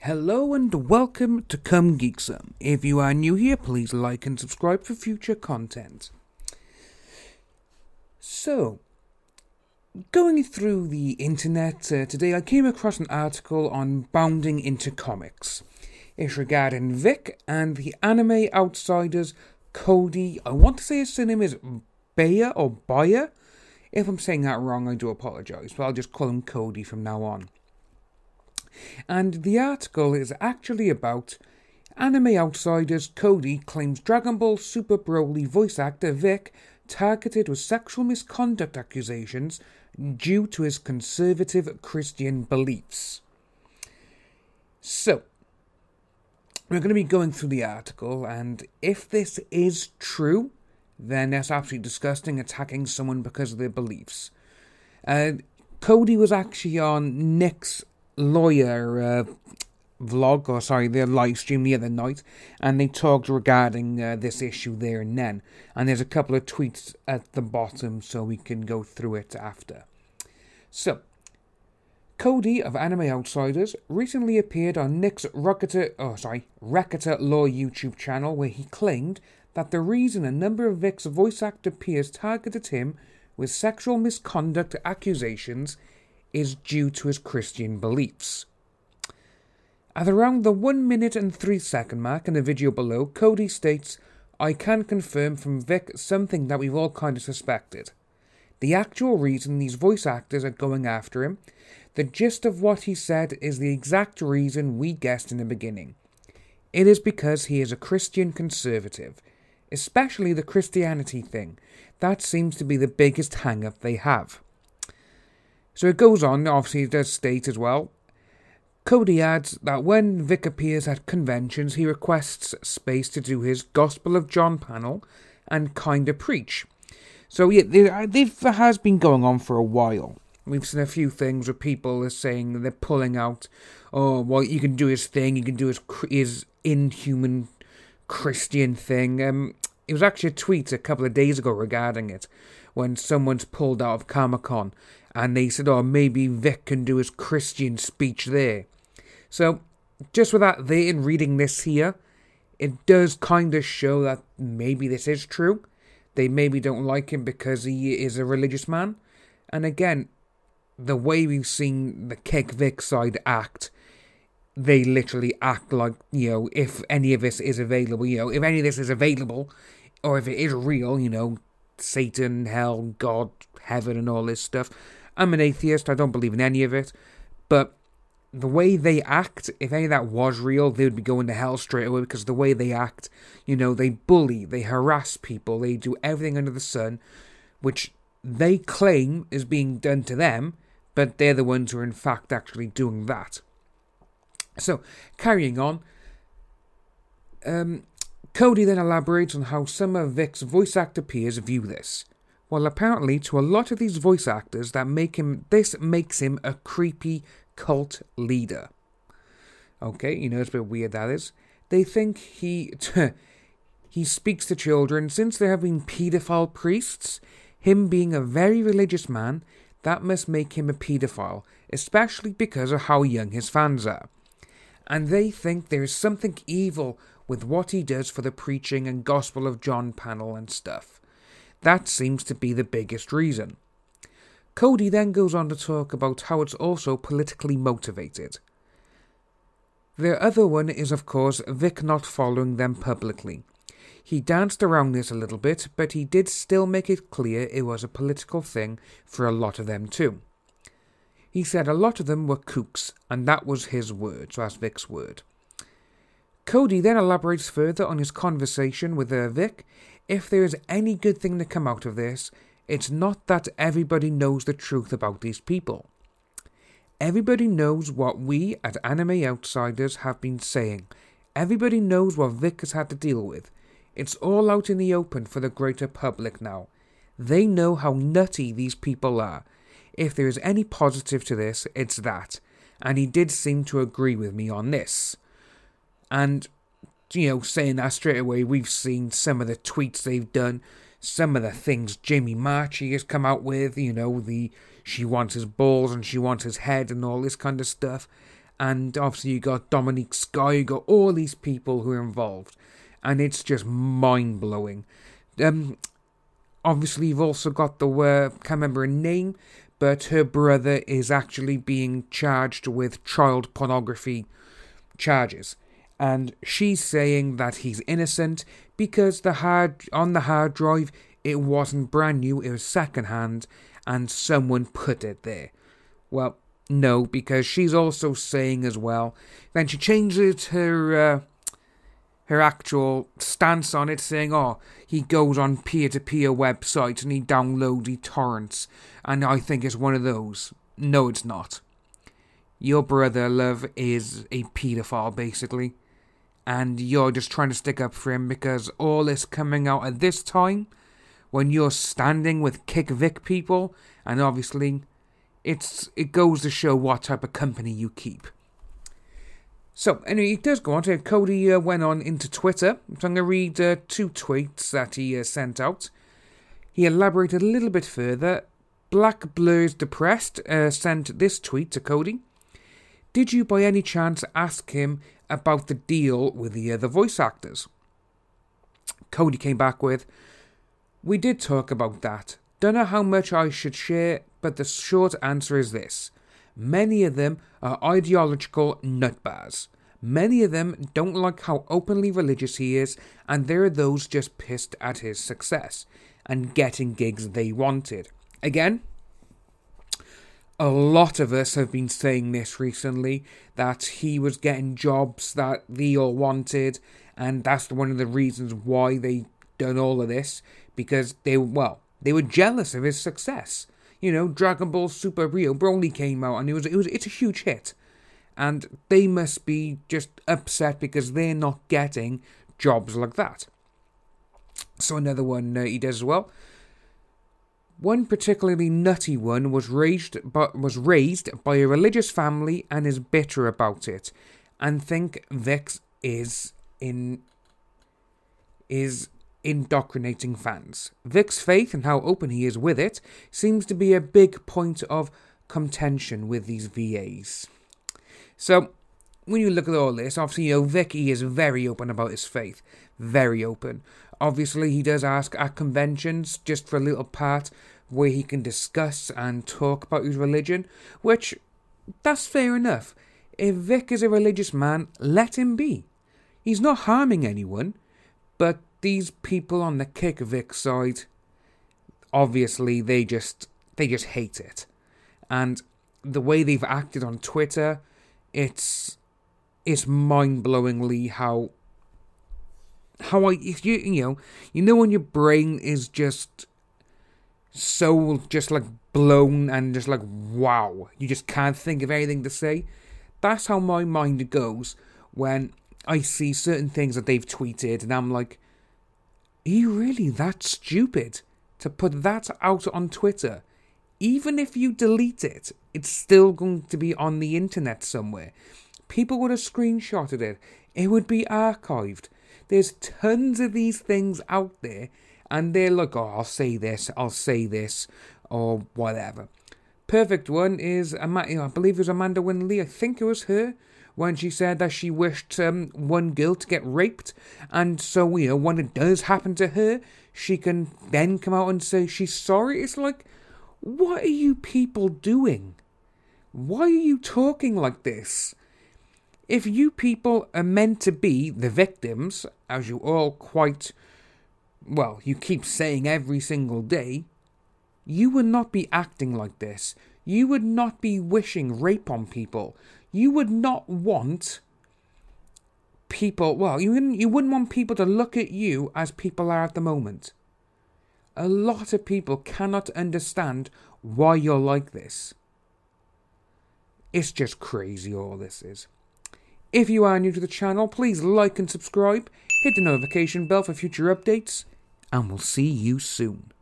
Hello and welcome to Come Geek Some. If you are new here, please like and subscribe for future content. So, going through the internet today, I came across an article on bounding into comics. It's regarding Vic and the anime outsiders Cody. I want to say his surname is Bayer or Bayer. If I'm saying that wrong, I do apologise, but I'll just call him Cody from now on. And the article is actually about anime outsiders Cody claims Dragon Ball Super Broly voice actor Vic targeted with sexual misconduct accusations due to his conservative Christian beliefs. So, we're going to be going through the article, and if this is true, then that's absolutely disgusting, attacking someone because of their beliefs. Cody was actually on Nick's lawyer their live stream the other night, and they talked regarding this issue there and then, and there's a couple of tweets at the bottom so we can go through it after. So, Cody of Anime Outsiders recently appeared on Nick's Racketer Law YouTube channel, where he claimed that the reason a number of Vic's voice actor peers targeted him with sexual misconduct accusations is due to his Christian beliefs. At around the 1 minute and 3 second mark in the video below, Cody states, "I can confirm from Vic something that we've all kind of suspected. The actual reason these voice actors are going after him, the gist of what he said is the exact reason we guessed in the beginning. It is because he is a Christian conservative, especially the Christianity thing. That seems to be the biggest hang-up they have." So it goes on, obviously it does state as well. Cody adds that when Vic appears at conventions, he requests space to do his Gospel of John panel and kinda preach. So yeah, this has been going on for a while. We've seen a few things where people are saying they're pulling out, oh, well, you can do his thing, you can do his inhuman Christian thing. It was actually a tweet a couple of days ago regarding it, when someone's pulled out of Comic-Con, and they said, oh, maybe Vic can do his Christian speech there. So, just with that there and reading this here, it does kind of show that maybe this is true. They maybe don't like him because he is a religious man. And again, the way we've seen the Kick Vic side act, they literally act like, if any of this is available, if any of this is available, or if it is real, Satan, hell, God, heaven, and all this stuff. I'm an atheist, I don't believe in any of it, but the way they act, if any of that was real, they would be going to hell straight away, because the way they act, they bully, they harass people, they do everything under the sun, which they claim is being done to them, but they're the ones who are in fact actually doing that. So, carrying on, Cody then elaborates on how some of Vic's voice actor peers view this. Well, apparently, to a lot of these voice actors, this makes him a creepy cult leader. Okay, it's a bit weird, that is. They think he speaks to children. Since there have been paedophile priests, him being a very religious man, that must make him a paedophile, especially because of how young his fans are. And they think there is something evil with what he does for the preaching and Gospel of John panel and stuff. That seems to be the biggest reason. Cody then goes on to talk about how it's also politically motivated. The other one is, of course, Vic not following them publicly. He danced around this a little bit, but he did still make it clear it was a political thing for a lot of them too. He said a lot of them were kooks, and that was his word, so that's Vic's word. Cody then elaborates further on his conversation with Vic. If there is any good thing to come out of this, it's not that everybody knows the truth about these people. Everybody knows what we at Anime Outsiders have been saying. Everybody knows what Vic has had to deal with. It's all out in the open for the greater public now. They know how nutty these people are. If there is any positive to this, it's that. And he did seem to agree with me on this. And, saying that straight away, we've seen some of the tweets they've done, some of the things Jamie Marchi has come out with, she wants his balls and she wants his head and all this kind of stuff. and obviously you got Dominique Sky, you got all these people who are involved, and it's just mind-blowing. Obviously you've also got the, can't remember her name, but her brother is actually being charged with child pornography charges. And she's saying that he's innocent because on the hard drive, it wasn't brand new, it was secondhand, and someone put it there. Well, no, because she's also saying as well, then she changes her actual stance on it, saying, he goes on peer-to-peer websites and he downloads torrents, and I think it's one of those. No, it's not. Your brother, love, is a paedophile, basically, and you're just trying to stick up for him because all this coming out at this time, when you're standing with Kick Vic people, and obviously it goes to show what type of company you keep. So, anyway, it does go on to, Cody went on into Twitter, so I'm going to read 2 tweets that he sent out. He elaborated a little bit further. Black Blur's Depressed sent this tweet to Cody. Did you by any chance ask him about the deal with the voice actors? Cody came back with, we did talk about that. Don't know how much I should share, but the short answer is this. Many of them are ideological nutbars. Many of them don't like how openly religious he is, and there are those just pissed at his success and getting gigs they wanted. Again, a lot of us have been saying this recently, that he was getting jobs that they all wanted, and that's one of the reasons why they done all of this, because they were jealous of his success. You know, Dragon Ball Super Rio Broly came out and it's a huge hit. And they must be just upset because they're not getting jobs like that. So another one he does as well. One particularly nutty one was raised by a religious family and is bitter about it, and think Vix is indoctrinating fans. Vic's faith and how open he is with it seems to be a big point of contention with these VAs. So, when you look at all this, obviously, Vic, he is very open about his faith. Very open. Obviously, he does ask at conventions, just for a little part, where he can discuss and talk about his religion, which, that's fair enough. If Vic is a religious man, let him be. He's not harming anyone, but these people on the Kick Vic side, obviously, they just hate it. And the way they've acted on Twitter, it's mind-blowingly how you know when your brain is just so just like blown and just like wow, you just can't think of anything to say. That's how my mind goes when I see certain things that they've tweeted and I'm like, are you really that stupid to put that out on Twitter? Even if you delete it, it's still going to be on the internet somewhere. People would have screenshotted it. It would be archived. There's tons of these things out there, and they're like, I'll say this, or whatever. Perfect one is, I believe it was Amanda Winley, I think it was her, when she said that she wished one girl to get raped, and so, when it does happen to her, she can then come out and say she's sorry. It's like, what are you people doing? Why are you talking like this? If you people are meant to be the victims, as you all you keep saying every single day, you would not be acting like this. You would not be wishing rape on people. You would not want people, you wouldn't want people to look at you as people are at the moment. A lot of people cannot understand why you're like this. It's just crazy all this is. If you are new to the channel, please like and subscribe, hit the notification bell for future updates, and we'll see you soon.